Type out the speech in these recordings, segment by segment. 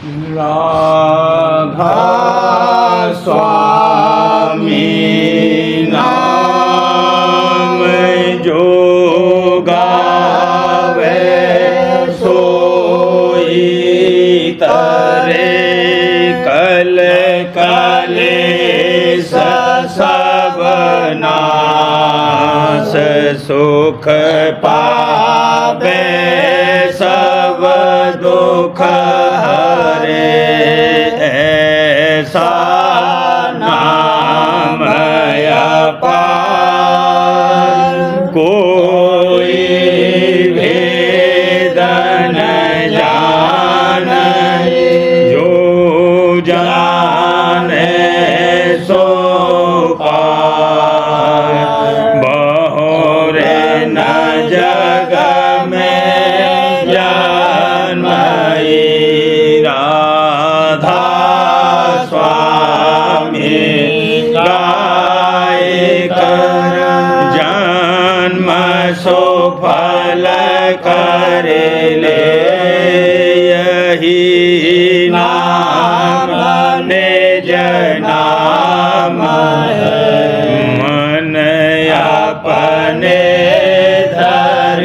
राधा स्वामी नाम जो गावे सोई तरे कल कलेश सब नाश सुख पावे सब दुख हरे ऐसा नाम अपार कोई भेद न जाने जो जाने सो पार बहुरे न जग में जन्मई राधा स्वामी गाय कर जन्म सुफल कर ले यही नाम निज नाम मन अपने धर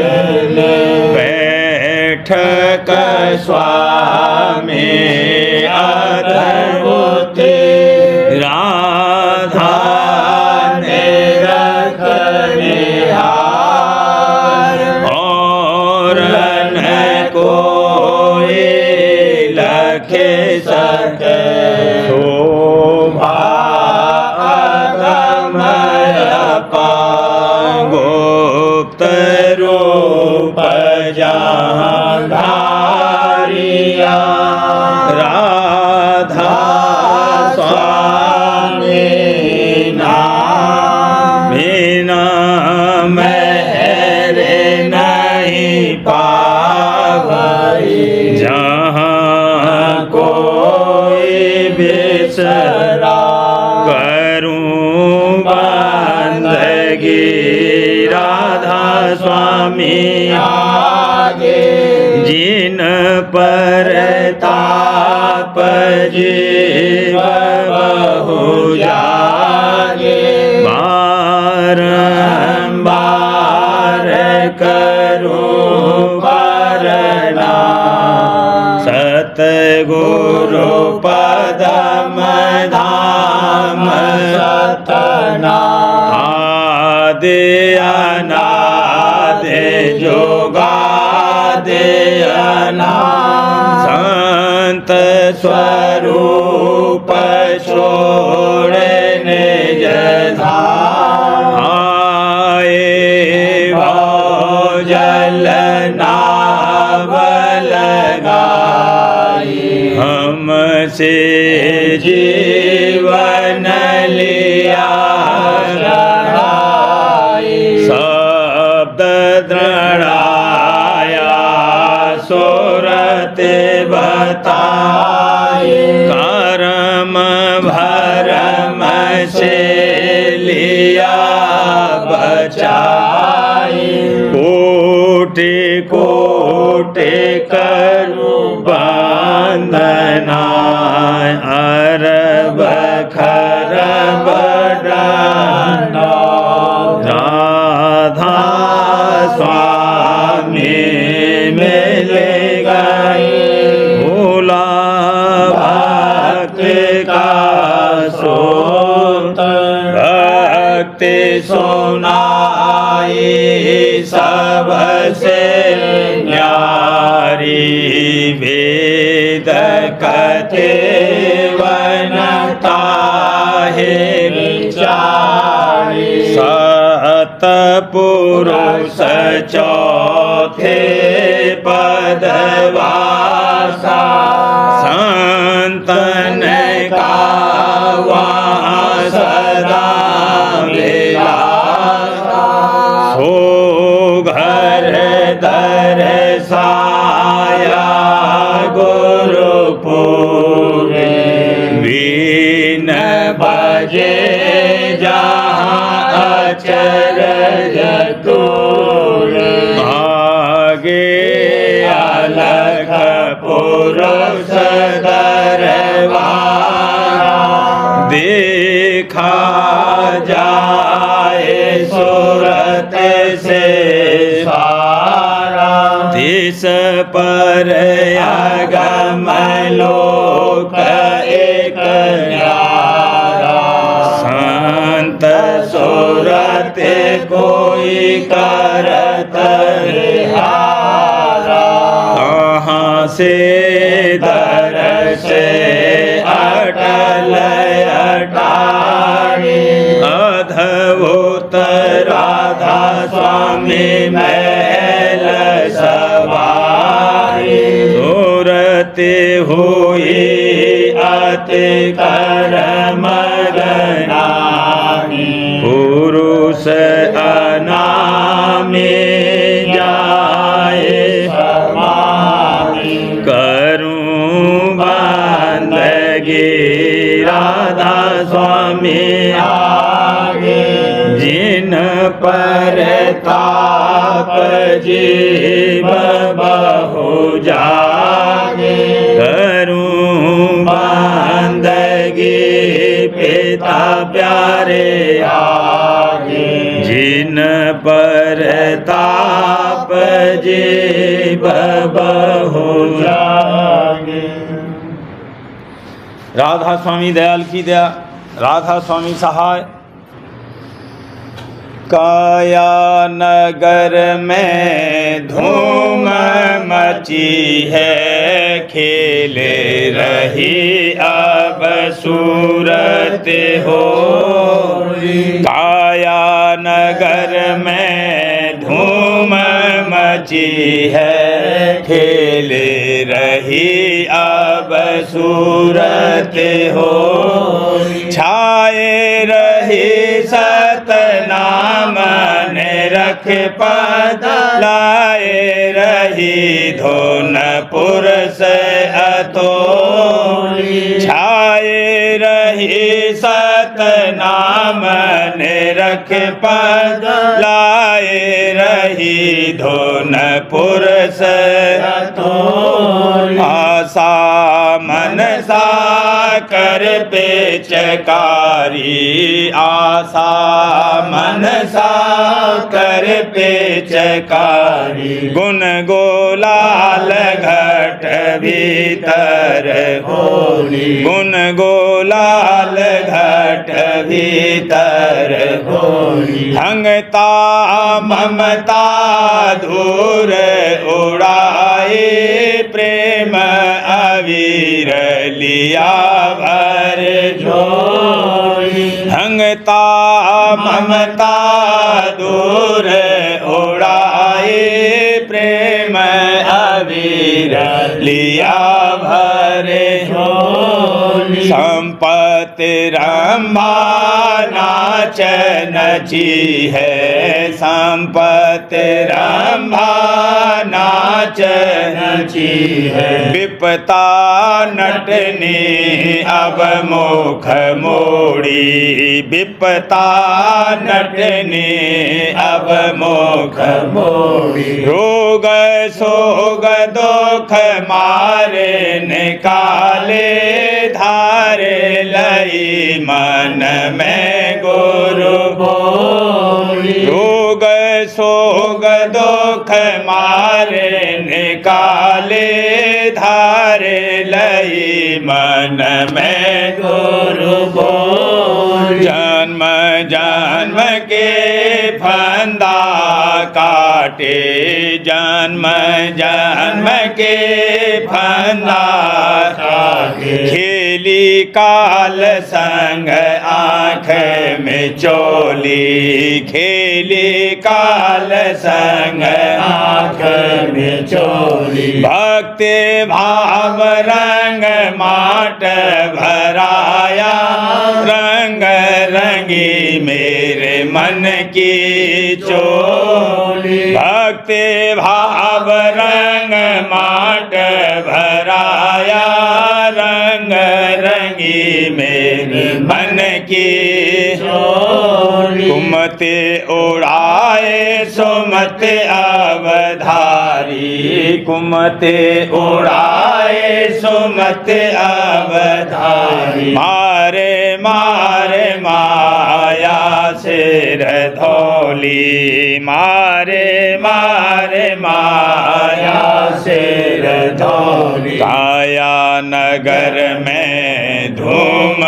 ले बैठक स्वामी अद्भुति राधा ने रखने हार और न कोई लखे सके शोभा अगमय गुप्त रूप जहाँ धारिया राधा स्वामी नाम बिना मेरे नहीं पावई जहाँ कोई बिसरा करूं बंदगी राधा स्वामी आगे जिन पर ताप जीव बहु जागे बारंबार करूं वरना सतगुरु पदम धाम सतना आदि अनादि जोगादि अनादि संत स्वरूप छोड़ने जधाम आए भौजल नाव लगाई हमसे जीवन लिया शब्द दृढ़ाया सुरत बताए कर्म भरम से लिया बचाए कोटि कोटि करूं बंदना अरब खरब डाना राधा स्वामी मिल गए भोला भक्त का सोत भक्ति सुनाई सबसे न्यारी वेद कथे वनता है विचारी सतपुरुष चौथे पदवासा संतन का वहाँ सदा विलासा सो घर दर साया गुरुपुरे बीन बजे जहाँ अचरज तोरे आगे अलखपुर उस दरबारा, देखा जाए सूरत से सारा, तिस पर आगम लोक एक न्यारा, संत सूरत कोई करत हारा, कहाँ से दर्श अटल अटारी, अद्भुत राधा स्वामी महल सवारी, सूरत हुई अति कर्म गनानी, पुरुष अनामी जाए समानी, करूं बंदगी राधा स्वामी आगे, जिन पर ताप जीव बहु जागे, करूं बंदगी पिता प्यारे आगे, जिन पर ताप जीव बहु जागे। राधा स्वामी दयाल की दया, राधा स्वामी सहाय। काया नगर में धूम मची है, खेले रही अब सूरत हो, काया नगर में धूम मची है, खेले रही अब सूरत हो, छाए रही सतनाम ने रख पद, लाए रही धोनपुर से अतोली, छाए रही सतनाम ने रख पद, लाए रही धोनपुर से अतोली, आशा मनसा कर पेचकारी, आशा मनसा कर पेचकारी, गुण गोलाल घट भीतर होली, गुण गोलाल घट भीतर होली, हंगता ममता धूर उड़ाए, प्रेम अवीर लिया भर झोली, हंगता ममता दूर उड़ाए, प्रेम अवीर लिया भर झोली, संपत्ति रंभा नाच नची है, संपत्ति रंभा नाच नची है, विपता नटनी अब मुख मोड़ी, विपता नटनी अब मुख मोड़ी, रोग सोग दुख मारे निकाले, धारे लई मन में गुरु बोली, रोग सोग दुख मारे निकाले, धारे लई मन में गुरु बोली, जन्म जन्म के फंदा काटे, जन्म जन्म के फंदा काटे, खेली काल संग आँख में चोली, खेली काल संग आँख में चोली, भक्ति भाव रंग माट भराया, रंग रंगी मेरे मन की चोली, भक्ति भाव रंग माट भराया, रंग रंगी मेरे मन की चोली, कुमते उड़ाए सुमत अवधारी, कुमते उड़ाए आए सुमत अवधारी। मारे मारे माया सिर धौली, मारे मारे माया सिर धौली। काया नगर में धूम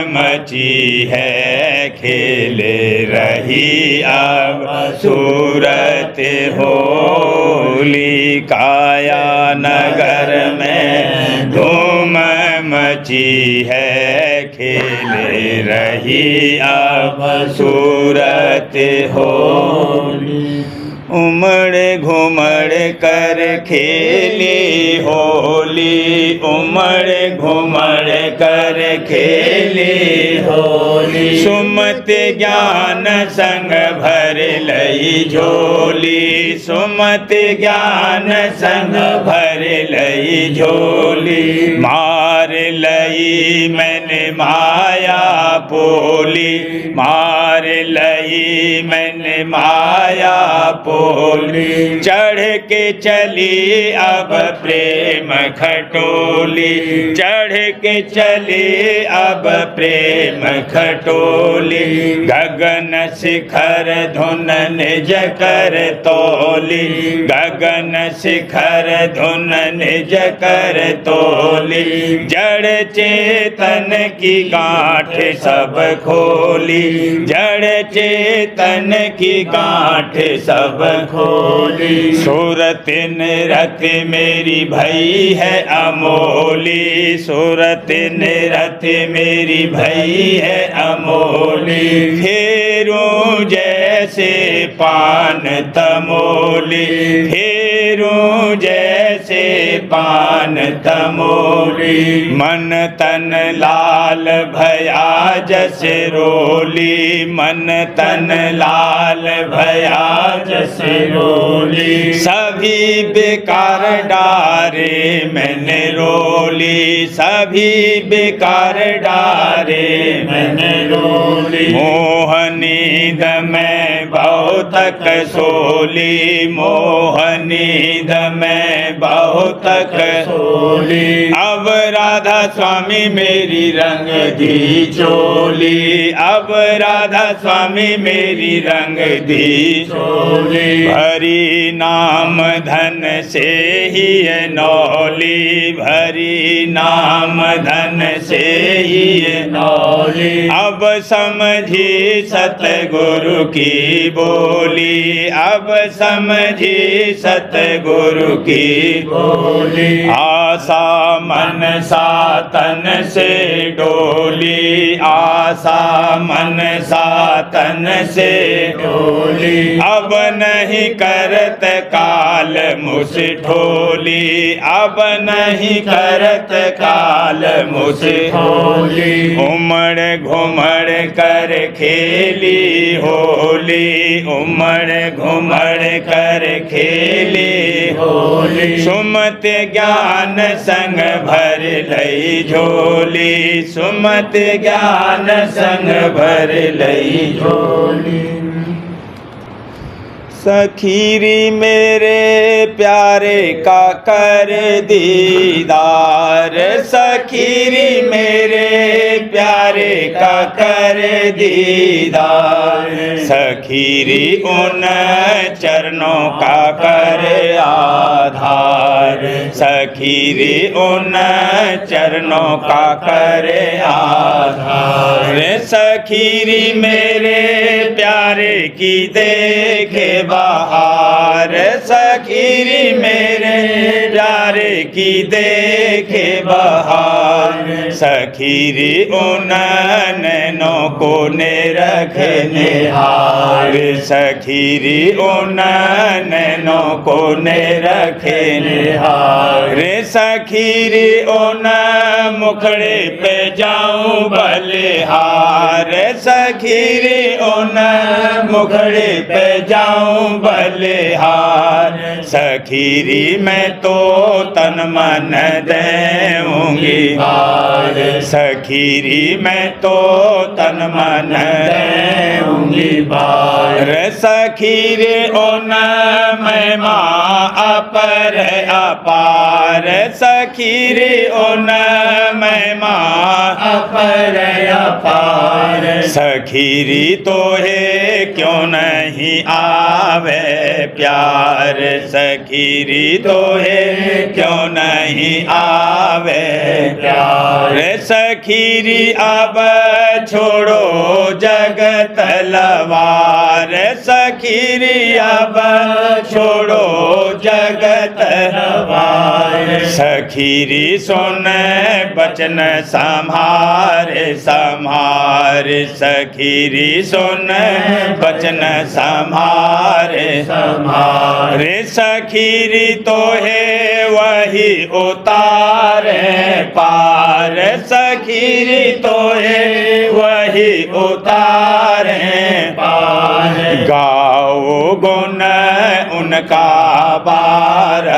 मची है, खेले रही अब सूरत होली। काया नगर में धूम मची है, खेले रही अब सूरत होली। उमड़ घुमड़ कर खेली होली, उमड़ घुमड़ कर खेली होली। सुमत ज्ञान संग भर लई झोली, सुमत ज्ञान संग भर लई झोली। मार लई मैंने माया पोली, मार लई मैंने माया पोली। चढ़ के चली अब प्रेम खटोली, चढ़ के चली अब प्रेम खटोली। गगन शिखर धुन निज कर तोली, गगन शिखर धुन निज कर तोली। जड़ चेतन की गांठ सब खोली, जड़ चेतन की गांठ सब खोली। सूरत निरत मेरी भई है अमोली, सूरत निरत मेरी भई है अमोली। फेरूं जैसे पान तमोली, फेरूं जैसे पान तमोली। मन तन लाल भया जस रोली, मन तन लाल भया जस रोली। सभी बेकार डारे मैंने रोली, सभी बेकार डारे मैंने रोली। मोहनीद में बहुत सोली, मोहनीद में बहुत सोली। अब राधा स्वामी मेरी रंग दी चोली, अब राधा स्वामी मेरी रंग दी चोली। भरी नाम धन से ही नौली, भरी नाम धन से ही नौली। अब समझी सतगुरु की बोली, अब समझी सतगुरु की बोली। आशा मन सातन से डोली, आशा मन सातन से डोली। अब नहीं करत काल मुझ ठोली, अब नहीं करत काल मुझ ठोली। उमड़ घुमड़ कर खेली होली, उमड़ घुमड़ कर खेली होली। सुमत ज्ञान संग भर लई झोली, सुमत ज्ञान संग भर लई झोली। सखीरी मेरे प्यारे का कर दीदार, सखीरी मेरे प्यारे का कर दीदार। सखीरी उन चरणों का कर आधार, सखीरी उन चरणों का कर आधार। सखीरी मेरे प्यारे की देखे बहार, सखीरी मेरे प्यारे की देखे बहार। सखीरी उन नैनों को ने रखे निहार, सखीरी उन नैनों को ने रखे निहार। सखीरी उन मुखड़े पे जाऊं बलिहार, सखीरी उन मुखड़े पे जाऊं बलिहार। सखीरी मैं तो तन मन देऊंगी बार सखीरी मैं तो तन मन देऊंगी बार सखीरे ओन मैं माँ अपर अपार सखीरे ओन मैं माँ अपर अपार सखीरी तो है क्यों नहीं आवे प्यार सखीरी तो है क्यों नहीं आवे प्यार सखीरी अब छोड़ो जगत लवार सखीरी अब छोड़ो जगत लवार सखीरी सुन बचन संभारे संभारे सखीरी सुन बचन संभारे संभारे सखीरी तो है वही उतारे पार सखीरी तो है वही उतारे पार गाओ गुण उनका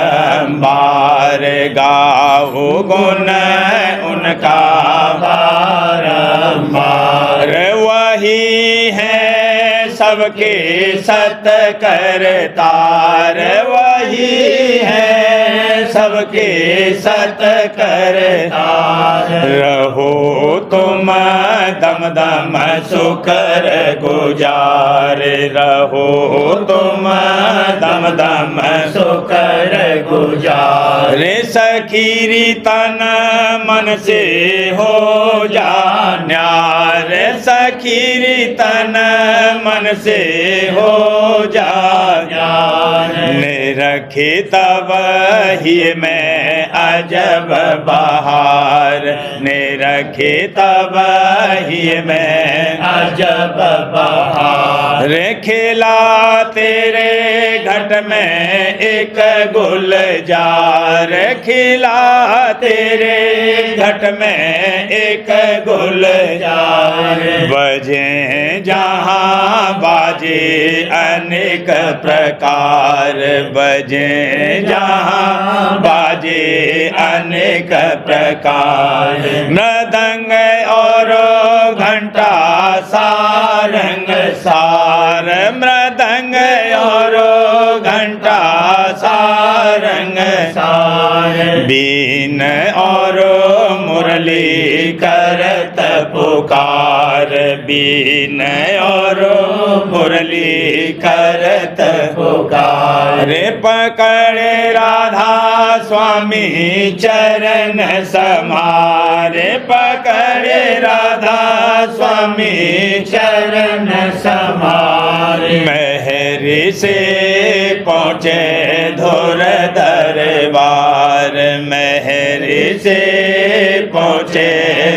बारंबार गाओ गुण उनका बारंबार वही है सबके सत करतार वही है सबके सत करतार रहो तुम दम दम सुकर गुजार रहो तुम दम दम सुकर गुजार सखीरी तन मन से हो जा न्यार सखीरी तन मन से हो जा रखे तब ही मैं अजब बहार ने रखे तब ही मैं अजब बहार खेला तेरे घट में एक गुलजार खिला तेरे घट में एक गुलजार बजे जहाँ बाजे अनेक प्रकार बजे जहाँ बाजे अनेक प्रकार मृदंग और घंटा सारंग सार मृदंग और घंटा सारंग सार बीन और मुरली करत पुकार बीन और मुरली करत पुकार पकड़े राधा स्वामी चरण समारे पकड़े राधा स्वामी चरण समारे महरी से पहुँचे धुर दरबार महरी से पहुँचे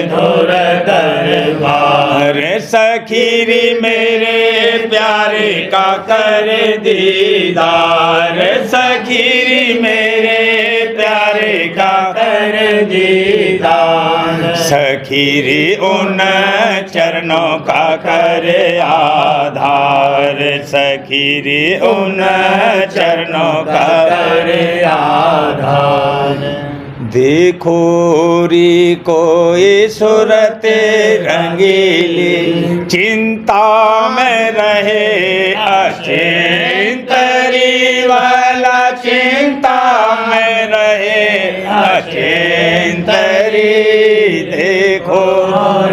धुर दरबार सखीरी मेरे प्यारे का कर दीदार सखीरी मेरे प्यारे का कर दीदार सखीरी उन चरणों का कर आधार सखीरी उन चरणों का कर आधार देखो री कोई सूरत रंगीली चिंता में रहे अचिंतरी वाला चिंता में रहे अचिंतरी देखो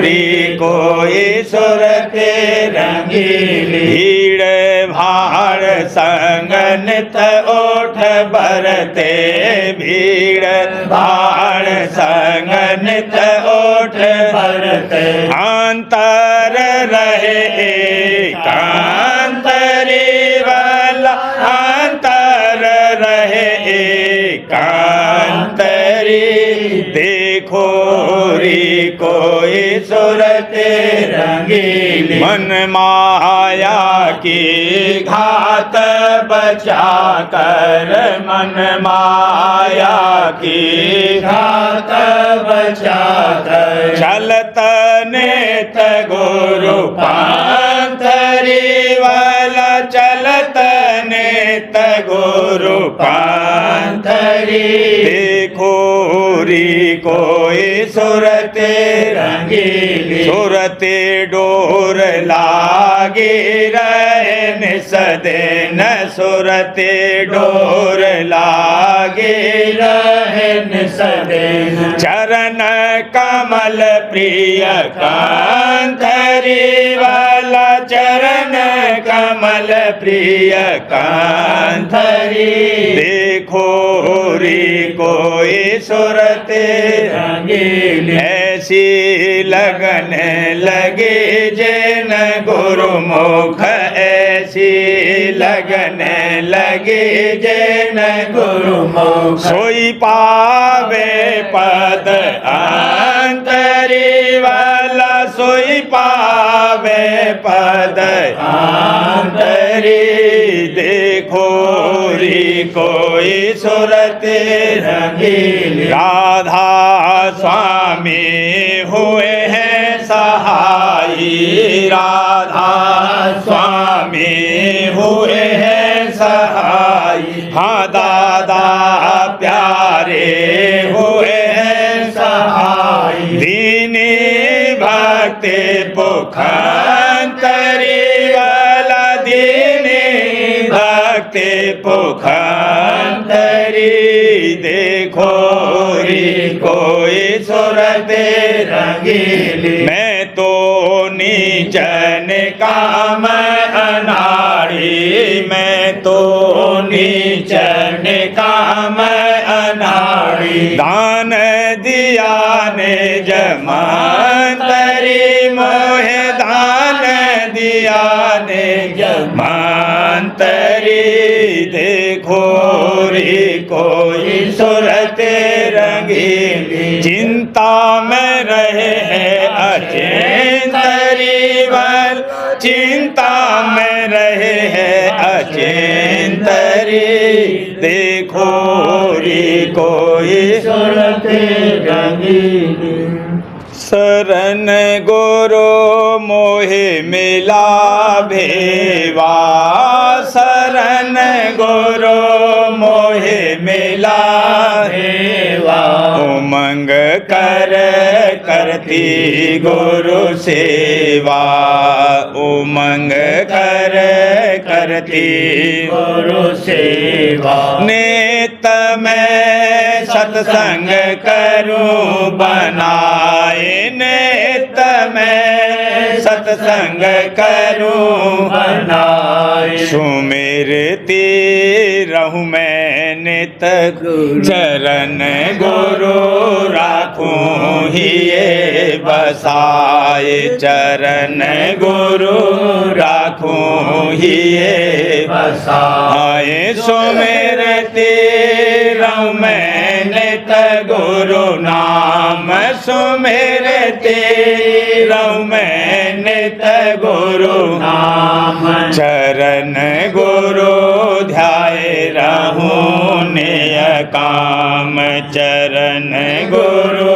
री कोई सूरत रंगीली भीड़ भाड़ संगनित ओठ भरते भीड़ भाड़ संगनित ओठ भरते अंतर रहे कांतरी वाला अंतर रहे कांतरी देखो री कोई सूरत रंगीली मन माया की घात बचा कर मन माया की घात बचा कर चलत नेत गुरु पांतरी वाला चलत नेत गुरु पांथरी देखो री कोई सुरते रंगीली सुरते डोर लागे रहे निसदेन सुरते डोर लागे रहन सदैन चरण कमल प्रिय कांतरी वाला चरण कमल प्रिय कांतरी देखो री कोई सुरते रंगीली ऐसी लगन लगे जैन गुरुमुख ऐसी लगन लगे जैन गुरुमुख सोई पावे पद अंतरी वाला सोई पावे पद अंतरी देखो री कोई सुरते रंगीली राधा स्वामी हुए हैं सहाई राधा स्वामी हुए हैं सहाई हाँ दादा प्यारे हुए हैं सहाई दीनी भक्ति पुखंतरी वाला दीनी भक्ति पुखंतरी देखो री कोई सुरते रंगीली मैं तो नीचन काम अनाड़ी मैं तो नीचन काम अनाड़ी दान दिया ने जमांतरी मोहे दान दिया ने जमांतरी देखो री कोई सुरते रंगीली चिंता में रहे हैं अचिंतरी वर चिंता में रहे हैं अचिंतरी देखो री कोई सुरते रंगीली शरण गुरु मोहे मिला भेवा शरण गुरु मोहे मिला देवा उमंग कर करती गुरु सेवा उमंग कर करती गुरु सेवा नेत में सत्संग करूं बनाए नेत में सत्संग करूं बनाए सुमिरती रहूं मैं नित चरण गुरु राखूं हिये बसाए चरण गुरु राखूं हिये बसाए सुमिरती रहूं मैं नित गुरु नाम सुमिरती रहूं मैं नित गुरु नाम चरण गुरु ध्याए रहूं निय काम चरण गुरु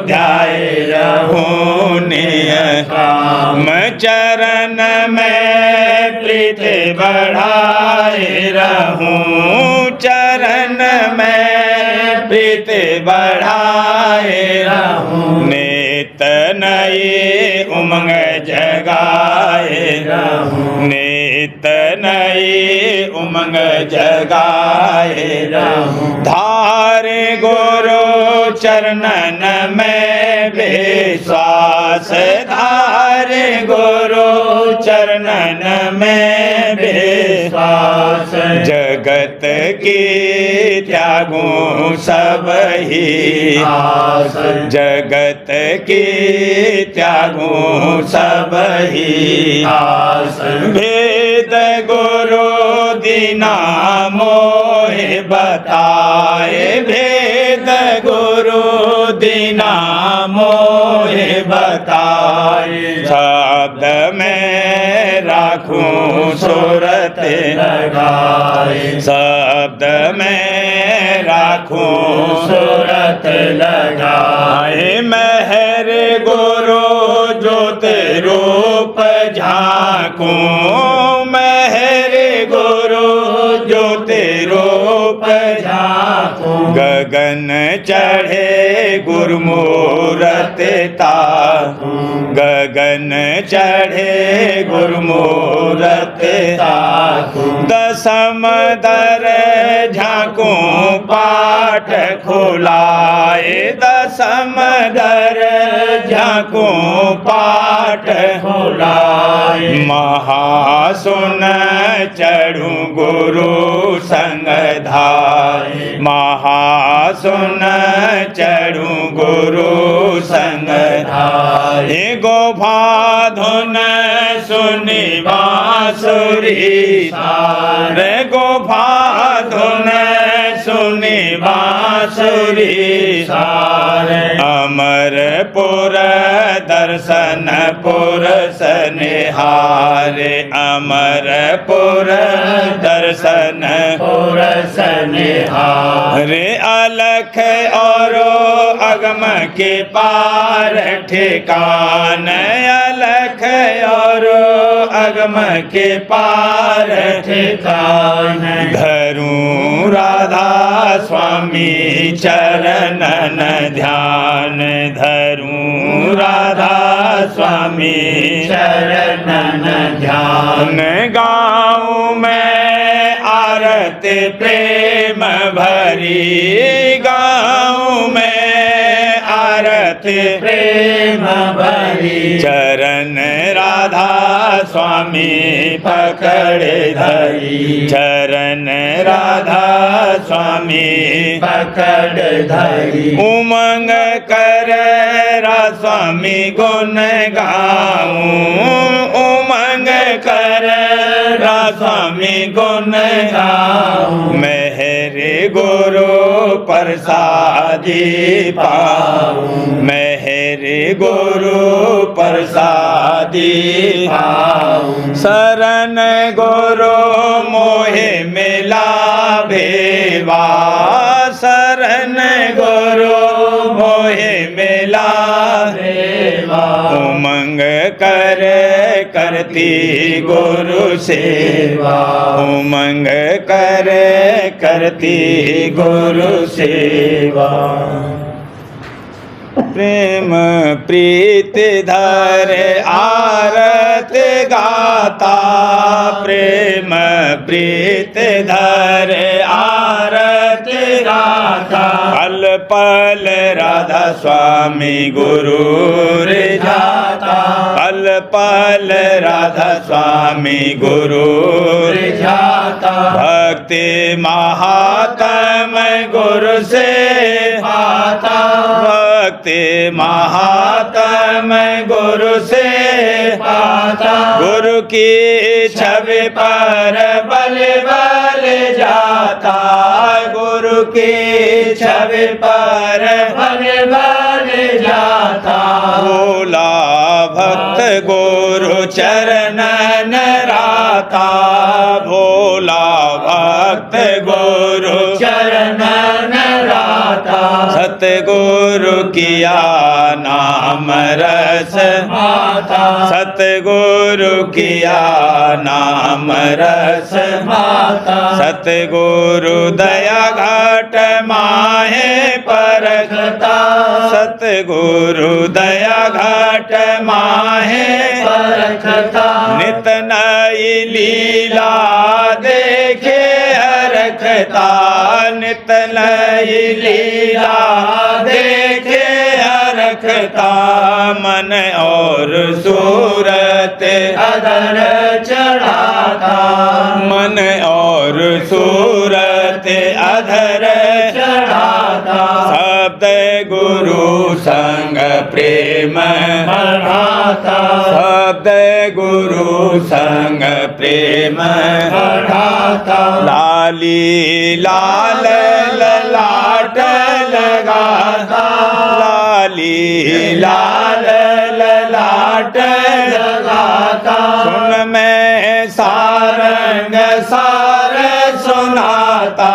ध्याए रहूं निय काम चरण में प्रीत बढ़ाए रहूं चरण में प्रीत बढ़ाए रहूं नित नई उमंग जगाए रहूं नित नई उमंग जगाए रहूं धारे गुरु चरणन में विश्वास धारे गुरु चरणन में विश्वास जगत की त्यागूं सब ही आस जगत की त्यागूं सब ही आस भेद गुरु दीना मोहे बताए भेद गुरु दीना मोहे बताए शब्द में राखूं सुरत लगाए शब्द में राखूं सुरत लगाए मेहर गुरु ज्योत रूप झांकूं मेहर गुरु ज्योत गगन चढ़े गुरुमूरत ताकू, गगन चढ़े गुरुमूरत ताकू, दसम दर झांकू पाठ खुलाए, दसम दर झांकू पाठ खुलाए, महासुन चढ़ू गुरु संग धाय, महासुन चढ़ू गुरु संग धाय, गोभाधुन सुनि बांसुरी सारे, गोभाधुन सुनि बांसुरी सारे, अमरपुर दर्शन पुरस निहारे, अमरपुर दर्शन पुरस निहारे, अलख और अगम के पार ठिकान, अलख और अगम के पार ठिकान, धरूं राधा स्वामी चरणन ध्यान, धरूं राधा स्वामी चरणन ध्यान, गाऊं मैं आरती प्रेम भरी, गाऊं मैं आरती प्रेम भरी, चरण राधा स्वामी पकड़े धरी, चरण राधा स्वामी पकड़ धरी, उमंग कर राधा स्वामी गुण गाऊं, उमंग कर राधा स्वामी गुण गाऊं, मेहरे गुरु प्रसादी पाऊं, मेहरे गुरु प्रसादी पाऊं, शरण गुरु मोहे मिला भेवा, शरण गुरु मोहे मिला भेवा, उमंग कर करती गुरु सेवा, उमंग कर करती गुरु सेवा, प्रेम प्रीत धर आरत गाता, प्रेम प्रीत धर आरत गाता, पल पल राधा स्वामी गुरु रे जाता, पल पल राधा स्वामी गुरु रे जाता, भक्ति महात्म गुरु से पाता, भक्ति महात्म गुरु से पाता, गुरु की छवि पर बल बल जाता, गुरु की छवि पर बल बल जाता, भोला भक्त गुरु चरणन राता, भोला भक्त गुरु चरणन राता, सतगुरु किया नाम रस माता, सतगुरु किया नाम रस माता, सतगुरु दया घाट माहे परखता, सतगुरु दया घाट माहे परखता, नित नई लीला देखे हरखता, नित नई लीला देखे हरखता, मन और सूरत अधर चढ़ाता, मन और सूरत अधर चढ़ाता, शब्द गुरु संग प्रेम बढ़ाता, शब्द गुरु संग प्रेम बढ़ाता, लाली लाल ललाट लगाता, लाली लाल ललाट लगाता, सुन मैं सारंग सार सुनाता,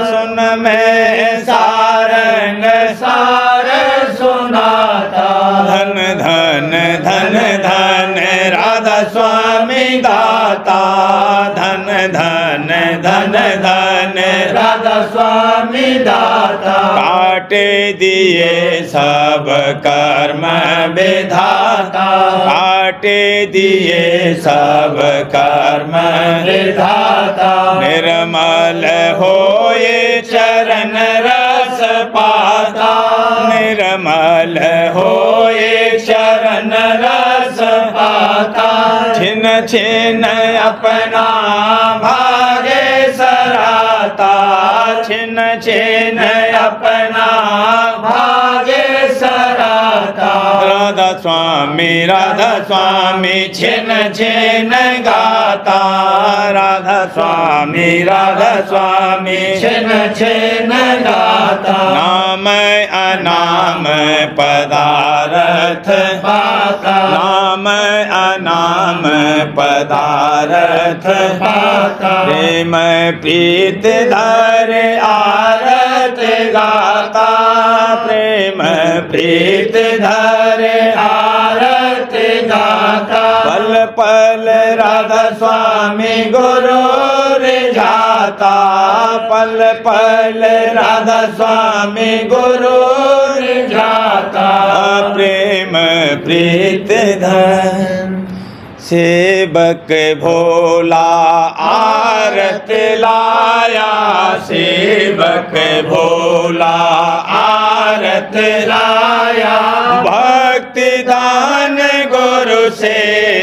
सुन मैं सारंग सार सुनाता, धन धन धन धन राधा स्वामी दाता, धन धन धन धन राधा स्वामी दाता, दिए सब कर्म विधाता, काट दिए सब कर्म विधाता। निर्मल होए चरण रस पाता, निर्मल होए चरण रस पाता। छिन छिन अपना भागे सराता, छिन छिन अपना भागे सराता। राधा स्वामी छिन छिन गाता, राधा स्वामी छिन छिन गाता। नाम अनाम पदारथ पाता, नाम अनाम पदारथ पाता। प्रेम प्रीत धर आरत गाता, प्रेम प्रीत धर आरत गाता। पल पल राधा स्वामी गुरु रिझाता, पल पल राधा स्वामी गुरु जाता। प्रेम प्रीत धर सेवक भोला आरत लाया, सेवक भोला आरत लाया। भक्ति दान गुरु से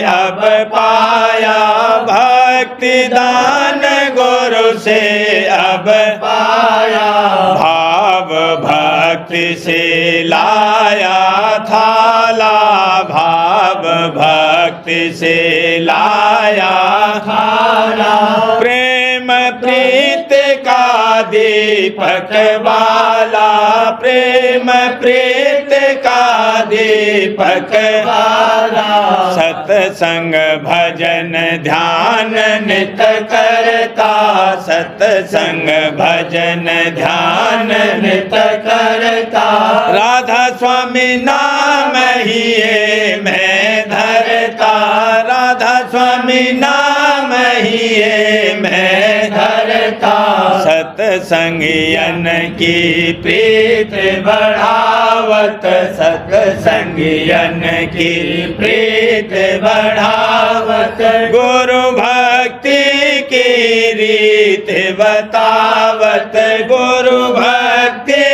अब पाया, भक्ति दान गुरु से अब पाया। भाव भक्ति से लाया थाला, भाव भक्ति से लाया थाला। प्रेम प्रीत का दीपक वाला, प्रेम प्रीत का दीपक वाला। सत्संग भजन ध्यान नित करता, सत्संग भजन ध्यान नित करता। राधा स्वामी नाम ही ये मैं धरता, राधा स्वामी नाम ही ये मैं धरता। सत्संगियन की प्रीत बढ़ावत, सत्संगियन की प्रीत बढ़ावत। गुरु भक्ति की रीत बतावत, गुरु भक्ति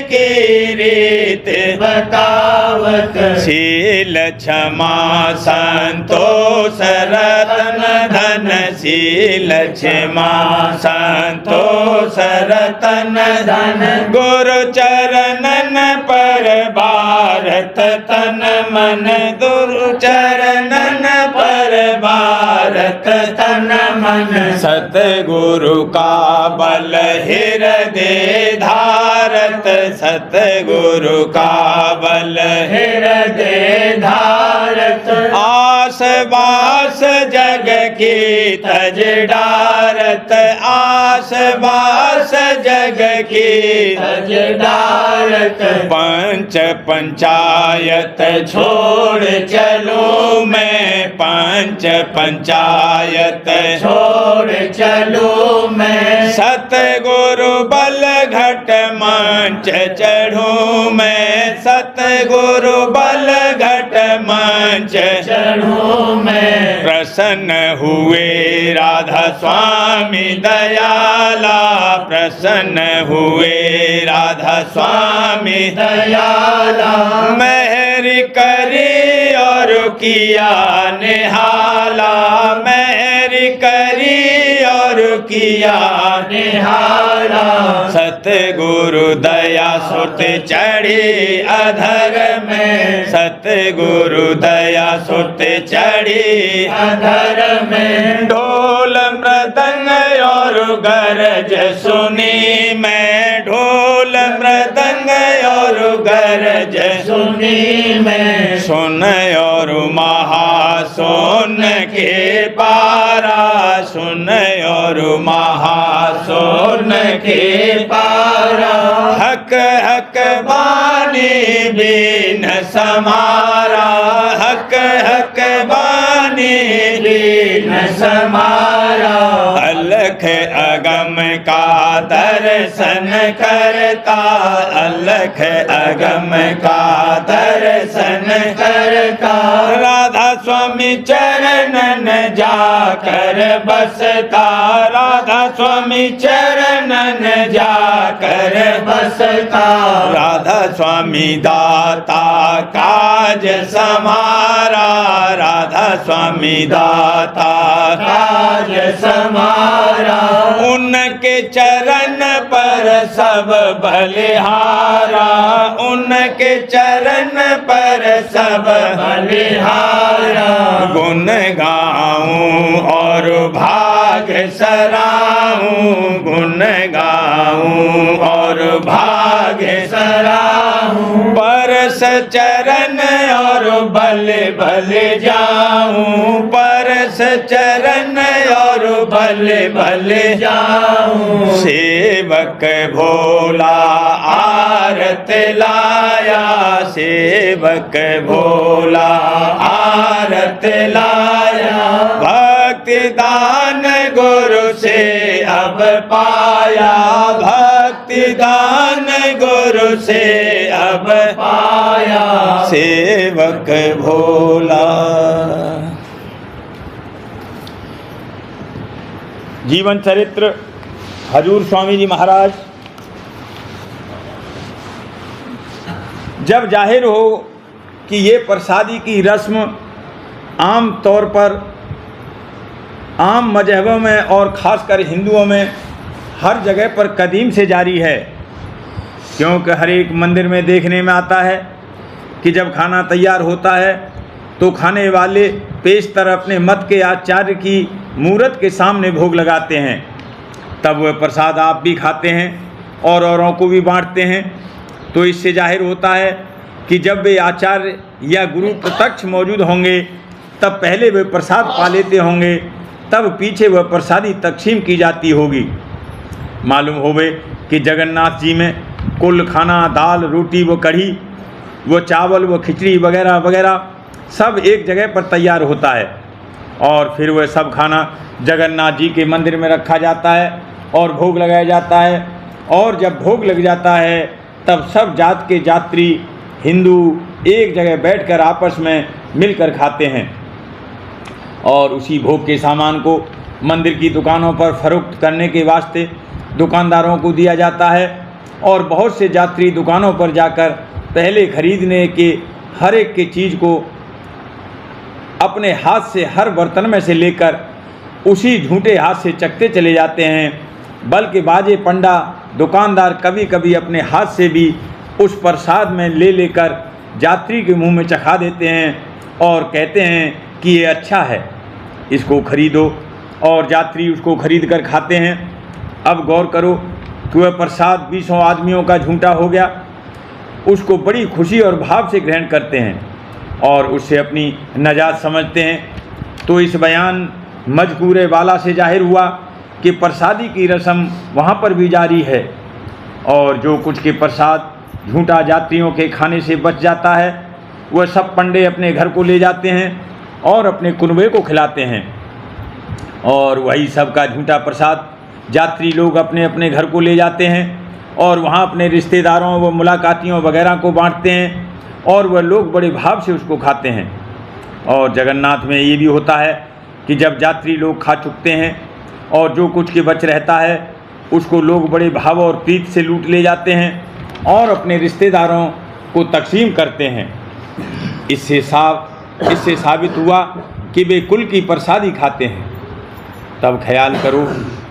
की रीत बतावत। शील क्षमा संतोष रतन धन, शील क्षमा संतोष रतन धन। गुरु चरणन पर भारत तन मन, गुरु चरणन पर भारत तन मन। सतगुरु का बल हृदय धारत, सतगुरु का बल हृदय धारत। आस बास जग की तज डारत, आस बास जग की तज डारत। पंच पंचायत छोड़ चलूं मैं, पंच पंचायत छोड़ चलूं मैं। सतगुरु बल घट मंच चढ़ूं मैं, सतगुरु बल घट मंच चढ़ूं मैं। प्रसन्न हुए राधा स्वामी दयाला, प्रसन्न हुए राधा स्वामी दयाला। मेहर करी और किया निहाला, मेहर करी और किया निहारा। सतगुरु दया सुत चढ़ी अधर में, सतगुरु दया सुत चढ़ी अधर में। ढोल मृदंग और गरज सुनी मैं, ढोल मृदंग और गरज सुनी मैं। सुन और महासोन के पारा, सुन और महासोन के पारा। हक हक बानी बीन समारा, हक हक बानी बीन समारा। अलख अगम का दर्शन करता, अलख अगम का दर्शन करता, राधा स्वामी चरणन जाकर बसता, राधा स्वामी चरणन जाकर बसता, राधा स्वामी दाता काज समारा, राधा स्वामी दाता काज समारा, उनके चरण पर सब बलिहारा, उनके चरण पर सब बलिहारा, गुण गाऊं और भाग सराहूं, गुण गाऊं और भाग सराहूं, परस चरण और बल बल जाऊं, परस चरण और बल बल जाऊं, सेवक भोला आरत लाया, सेवक भोला आरत लाया, भक्ति दान गुरु से अब पाया, भक्ति दान गुरु से अब पाया, सेवक भोला। जीवन चरित्र हजूर स्वामी जी महाराज जब जाहिर हो कि ये प्रसादी की रस्म आम तौर पर आम मजहबों में और ख़ासकर हिंदुओं में हर जगह पर कदीम से जारी है, क्योंकि हर एक मंदिर में देखने में आता है कि जब खाना तैयार होता है तो खाने वाले पेशतर अपने मत के आचार्य की मूरत के सामने भोग लगाते हैं, तब वह प्रसाद आप भी खाते हैं और औरों को भी बांटते हैं। तो इससे जाहिर होता है कि जब वे आचार्य या गुरु प्रत्यक्ष मौजूद होंगे तब पहले वे प्रसाद पा लेते होंगे, तब पीछे वह प्रसादी तकसीम की जाती होगी। मालूम होवे कि जगन्नाथ जी में कुल खाना दाल रोटी व कढ़ी व चावल व खिचड़ी वगैरह वगैरह सब एक जगह पर तैयार होता है और फिर वह सब खाना जगन्नाथ जी के मंदिर में रखा जाता है और भोग लगाया जाता है। और जब भोग लग जाता है तब सब जात के यात्री हिंदू एक जगह बैठकर आपस में मिलकर खाते हैं और उसी भोग के सामान को मंदिर की दुकानों पर फरोख्त करने के वास्ते दुकानदारों को दिया जाता है। और बहुत से यात्री दुकानों पर जाकर पहले खरीदने के हर एक की चीज़ को अपने हाथ से हर बर्तन में से लेकर उसी झूठे हाथ से चखते चले जाते हैं, बल्कि बाजे पंडा दुकानदार कभी कभी अपने हाथ से भी उस प्रसाद में ले लेकर यात्री के मुंह में चखा देते हैं और कहते हैं कि ये अच्छा है, इसको खरीदो, और यात्री उसको खरीद कर खाते हैं। अब गौर करो कि वह प्रसाद 20 आदमियों का झूठा हो गया, उसको बड़ी खुशी और भाव से ग्रहण करते हैं और उससे अपनी नजात समझते हैं। तो इस बयान मजकूरे वाला से जाहिर हुआ कि प्रसादी की रस्म वहाँ पर भी जारी है और जो कुछ के प्रसाद झूठा यात्रियों के खाने से बच जाता है वह सब पंडे अपने घर को ले जाते हैं और अपने कुनबे को खिलाते हैं और वही सब का झूठा प्रसाद यात्री लोग अपने अपने घर को ले जाते हैं और वहाँ अपने रिश्तेदारों व मुलाकातियों वगैरह को बांटते हैं और वह लोग बड़े भाव से उसको खाते हैं। और जगन्नाथ में ये भी होता है कि जब यात्री लोग खा चुकते हैं और जो कुछ के बच रहता है उसको लोग बड़े भाव और प्रीत से लूट ले जाते हैं और अपने रिश्तेदारों को तकसीम करते हैं। इससे साबित हुआ कि वे कुल की प्रसादी खाते हैं। तब ख्याल करो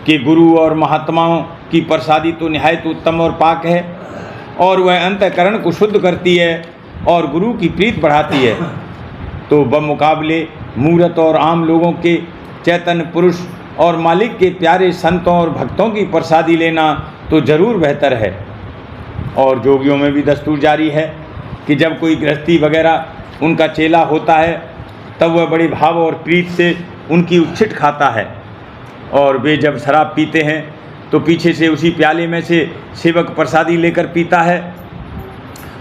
कि गुरु और महात्माओं की प्रसादी तो निहायत उत्तम और पाक है और वह अंतःकरण को शुद्ध करती है और गुरु की प्रीत बढ़ाती है। तो बमुकाबले मूरत और आम लोगों के चैतन्य पुरुष और मालिक के प्यारे संतों और भक्तों की प्रसादी लेना तो ज़रूर बेहतर है। और जोगियों में भी दस्तूर जारी है कि जब कोई गृहस्थी वगैरह उनका चेला होता है तब वह बड़े भाव और प्रीत से उनकी उच्छिट खाता है और वे जब शराब पीते हैं तो पीछे से उसी प्याले में से सेवक प्रसादी लेकर पीता है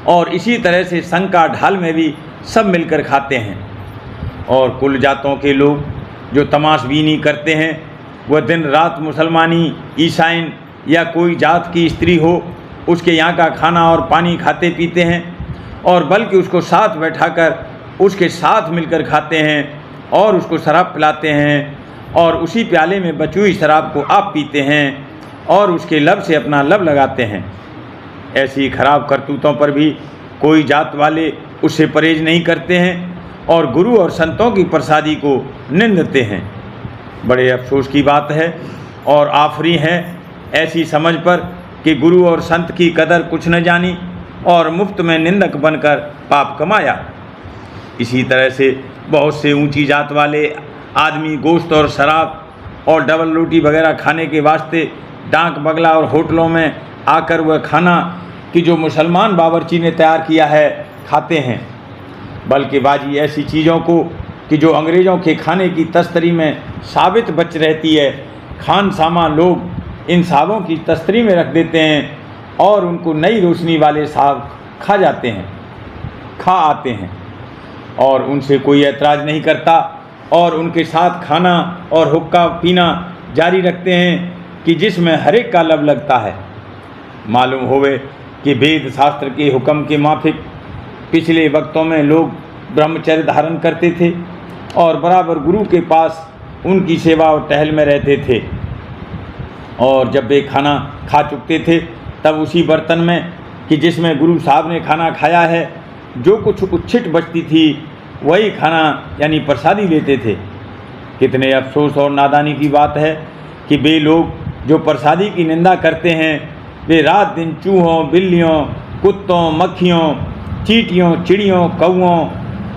और इसी तरह से संग का ढाल में भी सब मिलकर खाते हैं। और कुल जातों के लोग जो तमाशबीनी करते हैं वह दिन रात मुसलमानी ईसाइन या कोई जात की स्त्री हो उसके यहाँ का खाना और पानी खाते पीते हैं, और बल्कि उसको साथ बैठाकर उसके साथ मिलकर खाते हैं और उसको शराब पिलाते हैं, और उसी प्याले में बची हुई शराब को आप पीते हैं और उसके लब से अपना लब लगाते हैं। ऐसी खराब करतूतों पर भी कोई जात वाले उससे परहेज नहीं करते हैं और गुरु और संतों की प्रसादी को निंदते हैं। बड़े अफसोस की बात है और आफरी है ऐसी समझ पर कि गुरु और संत की कदर कुछ न जानी और मुफ्त में निंदक बनकर पाप कमाया। इसी तरह से बहुत से ऊंची जात वाले आदमी गोश्त और शराब और डबल रोटी वगैरह खाने के वास्ते डाक बंगला और होटलों में आकर वह खाना कि जो मुसलमान बावर्ची ने तैयार किया है खाते हैं, बल्कि बाजी ऐसी चीज़ों को कि जो अंग्रेज़ों के खाने की तस्तरी में साबित बच रहती है, खान सामा लोग इन साबों की तस्तरी में रख देते हैं और उनको नई रोशनी वाले साब खा जाते हैं, खा आते हैं और उनसे कोई ऐतराज़ नहीं करता और उनके साथ खाना और हुक्का पीना जारी रखते हैं कि जिसमें हर एक का लब लगता है। मालूम होवे कि वेद शास्त्र के हुक्म के माफिक पिछले वक्तों में लोग ब्रह्मचर्य धारण करते थे और बराबर गुरु के पास उनकी सेवा और टहल में रहते थे, और जब वे खाना खा चुकते थे तब उसी बर्तन में कि जिसमें गुरु साहब ने खाना खाया है जो कुछ उच्छिट बचती थी वही खाना यानी प्रसादी लेते थे। कितने अफसोस और नादानी की बात है कि वे लोग जो प्रसादी की निंदा करते हैं वे रात दिन चूहों, बिल्लियों, कुत्तों, मक्खियों, चींटियों, चिड़ियों, कौओं,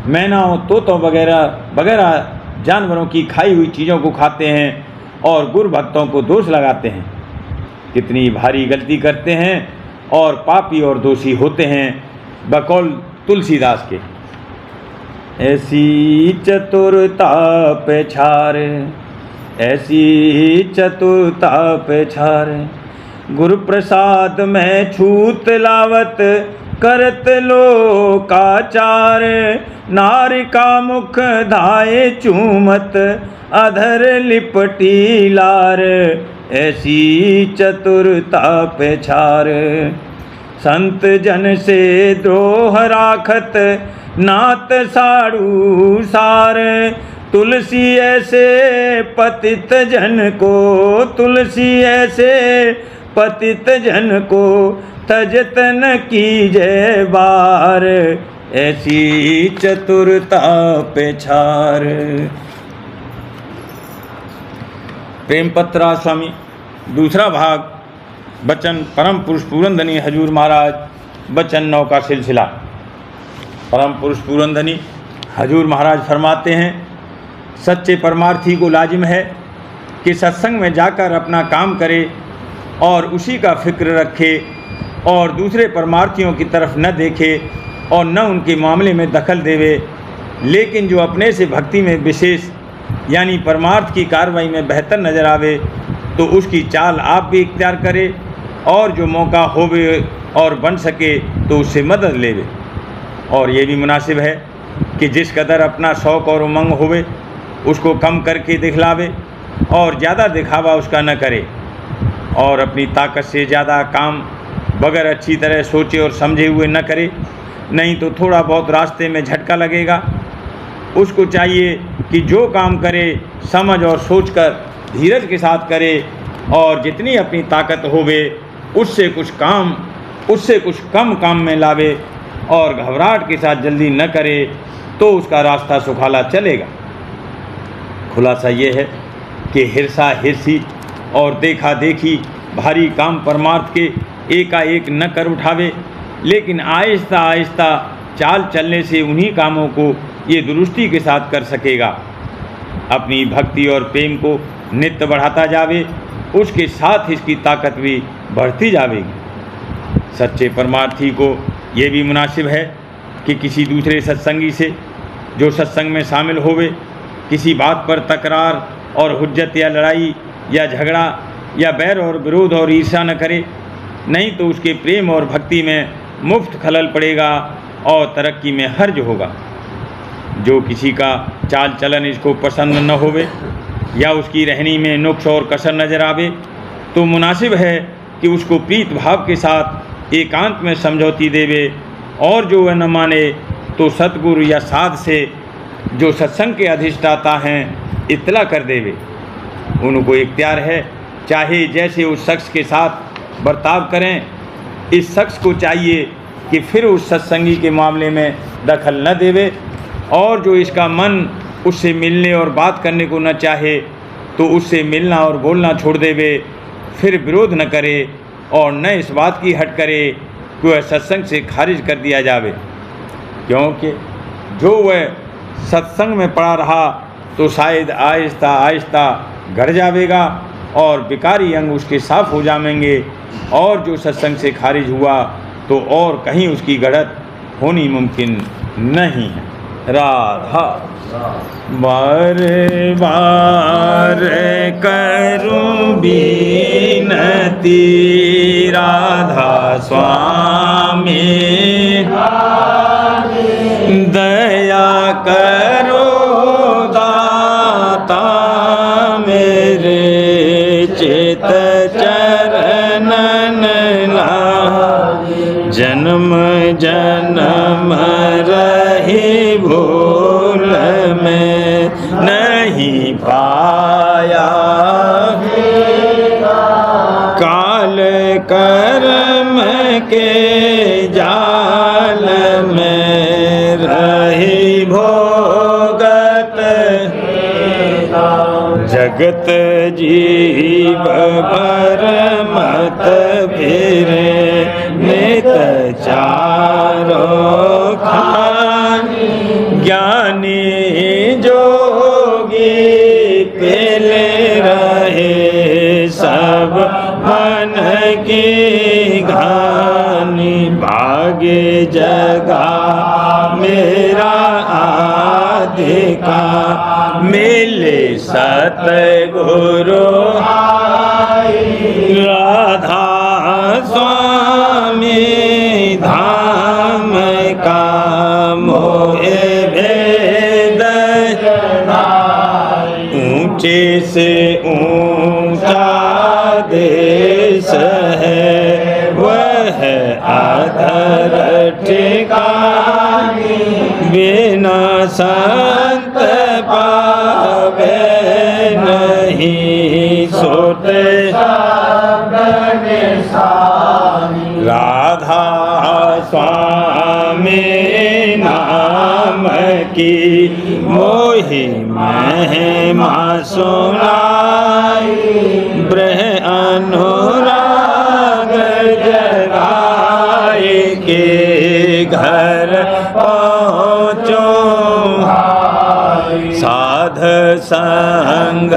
मैनाओं, तोतों वगैरह वगैरह जानवरों की खाई हुई चीज़ों को खाते हैं और गुरु भक्तों को दोष लगाते हैं। कितनी भारी गलती करते हैं और पापी और दोषी होते हैं। बकौल तुलसीदास के, ऐसी चतुरता पे छार, ऐसी चतुरता पे छार, गुरु प्रसाद में छूत लावत करत लोकाचार, नार का मुख धाये चूमत अधर लिपटी लार, ऐसी चतुरता पे छार, संत जन से द्रोह राखत नात साड़ू सार, तुलसी ऐसे पतित जन को, तुलसी ऐसे पतित जन को तजत न कीजे बार, ऐसी चतुरता पे छार। प्रेम पत्रा स्वामी दूसरा भाग, बचन परम पुरुष पूरनधनी हजूर महाराज, बचन 9 का सिलसिला। परम पुरुष पूरनधनी हजूर महाराज फरमाते हैं, सच्चे परमार्थी को लाजिम है कि सत्संग में जाकर अपना काम करे और उसी का फिक्र रखे और दूसरे परमार्थियों की तरफ न देखे और न उनके मामले में दखल देवे, लेकिन जो अपने से भक्ति में विशेष यानी परमार्थ की कार्रवाई में बेहतर नज़र आवे तो उसकी चाल आप भी इख्तियार करे और जो मौका होवे और बन सके तो उससे मदद लेवे। और ये भी मुनासिब है कि जिस कदर अपना शौक़ और उमंग होवे उसको कम करके दिखलावे और ज़्यादा दिखावा उसका न करे, और अपनी ताकत से ज़्यादा काम बगैर अच्छी तरह सोचे और समझे हुए न करे, नहीं तो थोड़ा बहुत रास्ते में झटका लगेगा। उसको चाहिए कि जो काम करे समझ और सोचकर धीरज के साथ करे और जितनी अपनी ताकत होवे उससे कुछ कम काम में लावे और घबराहट के साथ जल्दी न करे तो उसका रास्ता सुखाला चलेगा। खुलासा ये है कि हिरसा हिरसी और देखा देखी भारी काम परमार्थ के एकाएक न कर उठावे, लेकिन आहिस्ता आहिस्ता चाल चलने से उन्हीं कामों को ये दुरुस्ती के साथ कर सकेगा। अपनी भक्ति और प्रेम को नित्य बढ़ाता जावे, उसके साथ इसकी ताकत भी बढ़ती जावेगी। सच्चे परमार्थी को ये भी मुनासिब है कि किसी दूसरे सत्संगी से जो सत्संग में शामिल होवे किसी बात पर तकरार और हुज्जत या लड़ाई या झगड़ा या बैर और विरोध और ईर्ष्या न करे, नहीं तो उसके प्रेम और भक्ति में मुफ्त खलल पड़ेगा और तरक्की में हर्ज होगा। जो किसी का चाल चलन इसको पसंद न होवे या उसकी रहनी में नुक्स और कसर नज़र आवे तो मुनासिब है कि उसको प्रीत भाव के साथ एकांत में समझौती देवे, और जो वह न माने तो सतगुरु या साध से जो सत्संग के अधिष्ठाता हैं इत्तला कर देवे। उनको इख्तियार है, चाहे जैसे उस शख्स के साथ बर्ताव करें। इस शख्स को चाहिए कि फिर उस सत्संगी के मामले में दखल न देवे, और जो इसका मन उससे मिलने और बात करने को न चाहे तो उससे मिलना और बोलना छोड़ देवे, फिर विरोध न करे और न इस बात की हट करे कि वह सत्संग से खारिज कर दिया जावे, क्योंकि जो वह सत्संग में पड़ा रहा तो शायद आहिस्ता आहिस्ता घर जावेगा और विकारी अंग उसके साफ हो जाएंगे, और जो सत्संग से खारिज हुआ तो और कहीं उसकी गढ़त होनी मुमकिन नहीं है। राधा बार बार करूं बीनती, राधा स्वामी दया करो दाता मेरे, चित चरणन लागे, जन्म जन्म रही भूल में नहीं पाया, काल कर्म के जाल में रही भोगत, जगत जीव भर मत फिरे, नित चारो खान, ज्ञानी जोगी पेले रहे, सब मन की घानी, भागे जगा मेरा आधिका, मिले सतगुरु राधा स्वामी धाम का, मोहे भेद ऊंचे से ऊंचा देश है, वह आधर ठिकानी, बिना संत पावे नहीं सोते, राधा स्वामी नाम की मोहि महिमा सुनाई, ब्रह अनुराग जगाए के घर पहुँचो, साध संग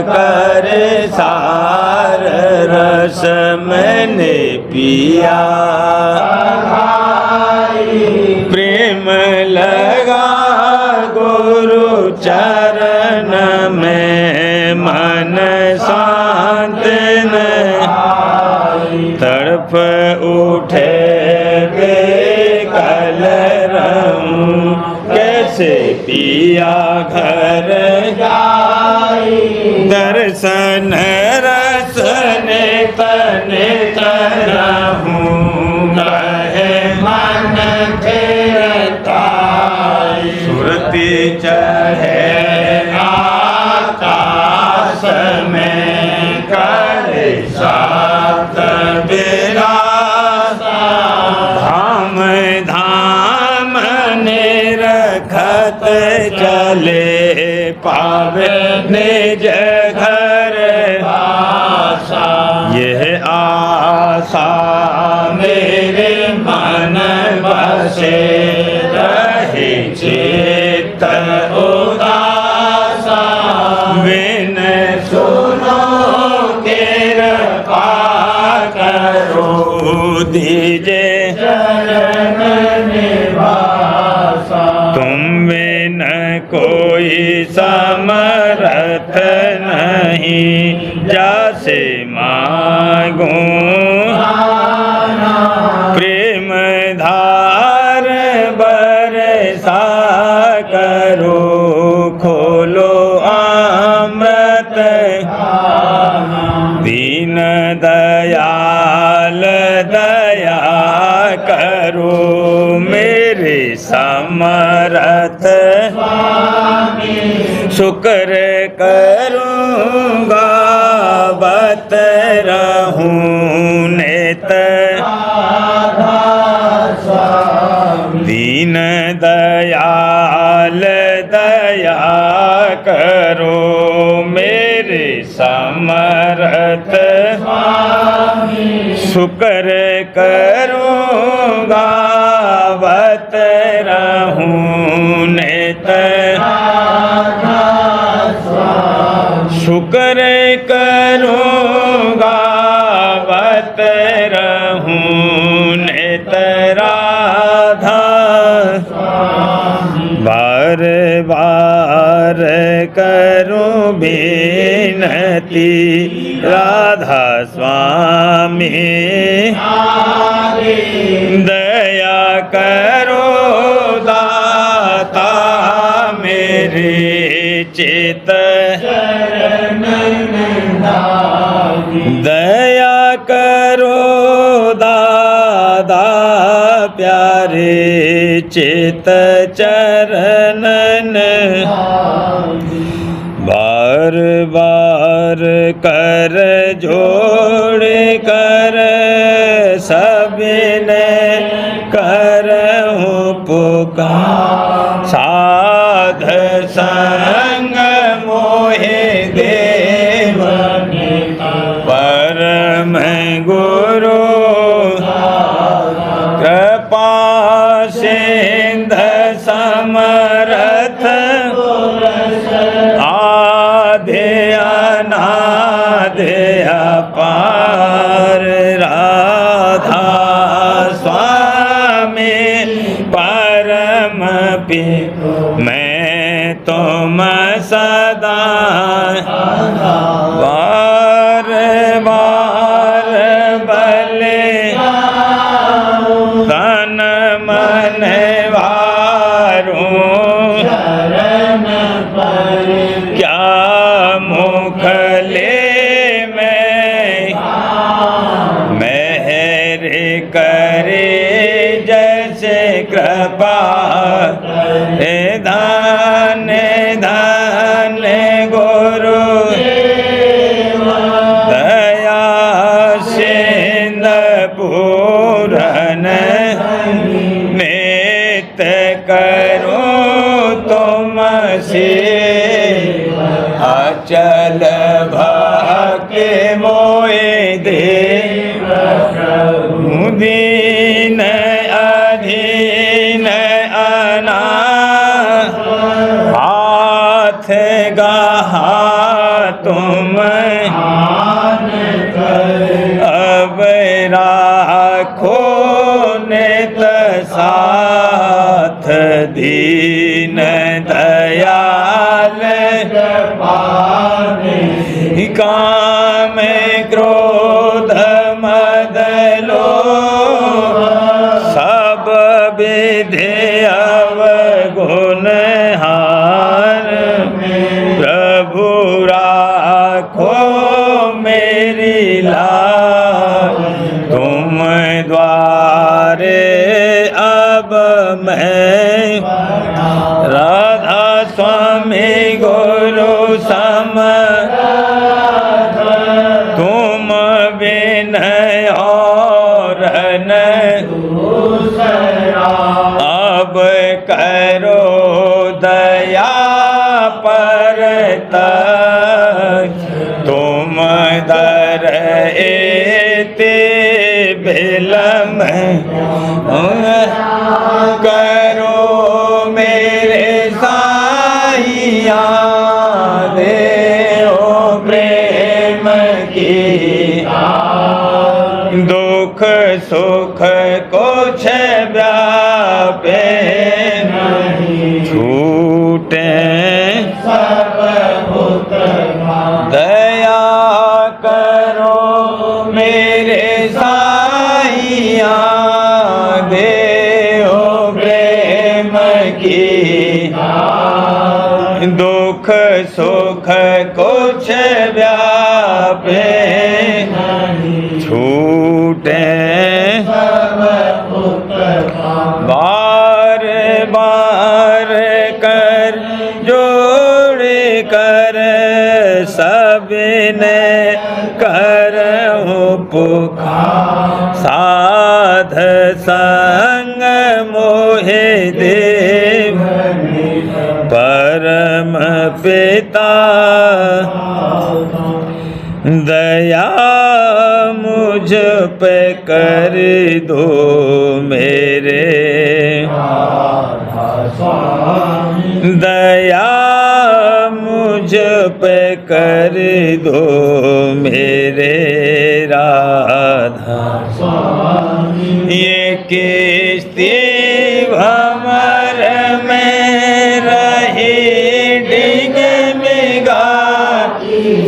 करे सार रस मैंने पिया, प्रेम लगा गुरु चरण में, मन शांत न तड़प उठे बेकल रहूं, कैसे पिया घर जाई, दर्शन रसने तने तरहूं, कहे मन फिरता, सुरति चढ़े आकाश में, करे सात विलासा, धाम धाम ने रखत चले, पावे निज घर आशा, यह आशा मेरे मन बसे, रहे चित्त उदासा, बिन सुनो कृपा करो, दीजे चरण निवासा, तुम बिन कोई समर्थ नहीं, जासे मांगूं प्रेम धार बरसा करो, खोलो अमृत दीन दया समरथ शुक्र करूँगा बत रहूँ नित दीन दयाल दया करो मेरे समरथ शुक्र करूँगा बत रहूँ नित शुक्र करूँगा बत रहूँ नित राधा बार बार करूँ विनती राधा स्वामी दया करो दाता मेरे चित दया करो दादा प्यारे चित चरणन बार बार कर जोड़ कर सबने करहूँ पुकार साध संग मोहे देव परम गुरु कृपा सिंध समरथ आधे अनाधे अपार राधा स्वामी परम पिता मैं तुम सदा बार बार बले तन मन वारूं क्या मुख ले मैं मेहर करे जैसे कृपा दान दान गुरु दया सिंध पूरन नित करूं तुम से अचल भाके मोए देव दीन अधीन अनाथ हाथ गहा तुम अब राखो नित साथ दीन दयाल काम क्रोध मद लोभ सब विधि अवगुण हार प्रभु राखो मेरी लाज तुम द्वारे अब मैं राधा स्वामी गुरु सम तुम विनय और न अब करो दया पर तुम दर एते बिलम करो मेरे साईया दे ओ प्रेम की दुख सुख कुछ व्यापे छूटे दया करो मेरे साईया दे ओ प्रेम की दुख सुख कुछ व्यापे छूटे बार परम पिता दया मुझ पे कर दो मेरे, दया मुझ पे कर दो मेरे राधा। ये किस्ती भंवर में रही डिगमिगा,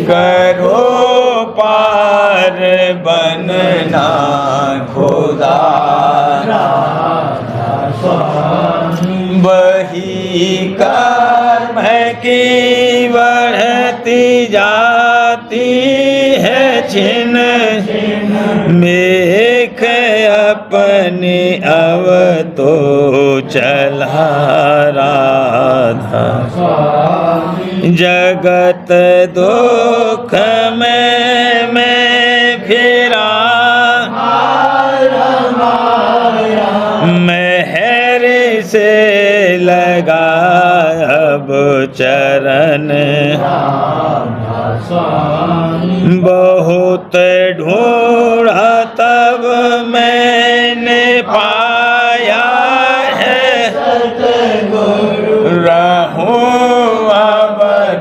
करो पार बनना खुदा। वही कर्म की बढ़ती जाती है छिन मेख अपने अव तो चला राधा। जगत दुख में मैं फिरा, मेहर से लगा अब चरण। बहुत ढूंढा तब मैंने पाया है, रहूं अब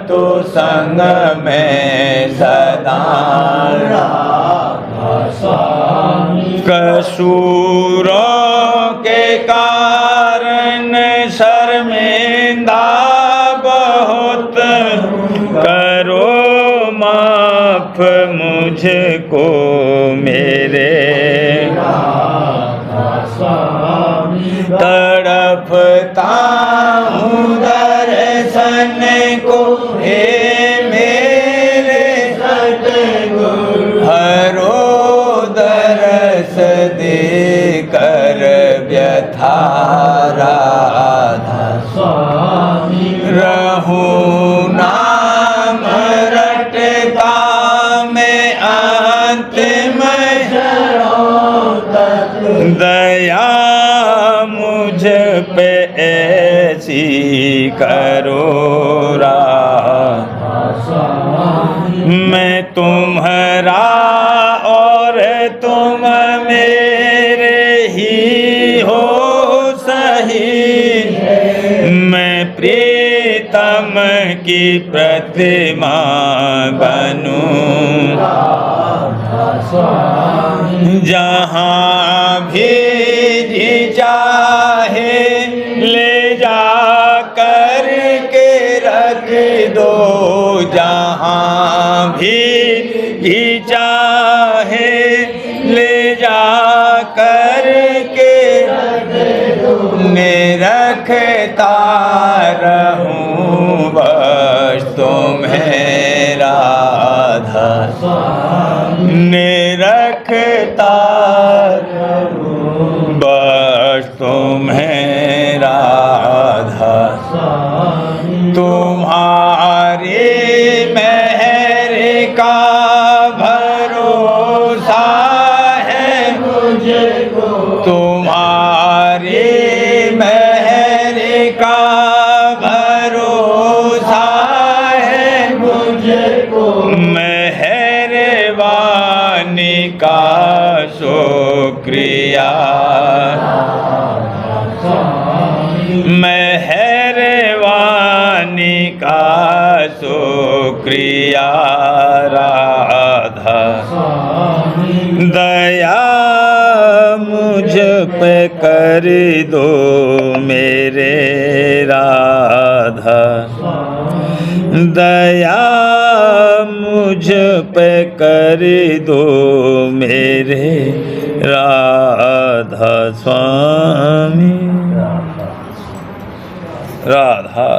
तो संग में सदा। कसूरों के कारण शर्मिंदा बहुत, करो माफ मुझको मेरे। तड़पता हूँ दर्शन को हे मेरे सतगुरु, हरो दरस दे कर व्यथा राधा। रहूं नाम रटता मैं अंतिम क्षणों तक, दया मुझ पे ऐसी करो राधा। मैं तुम्हारा और तुम मेरे ही हो सही, मैं प्रीतम की प्रतिमा बनूं। जहाँ भी जी चाहे ले जा कर के रख दो, जहाँ भी जी चाहे ले जा कर के मैं रखता रहूं बस तुम्हें राधा। मैं रखता रहूं बस तुम्हें राधा। तुम्हारे मेहर का भरोसा है मुझको, तुम्हारे मेहर का भरोसा है मुझको। मेहरबानी का शुक्रिया, मेहरबानी का शुक्रिया राधा। दया मुझ पे कर दो मेरे राधा। दया मुझ पे कर दो मेरे राधा स्वामी। राधा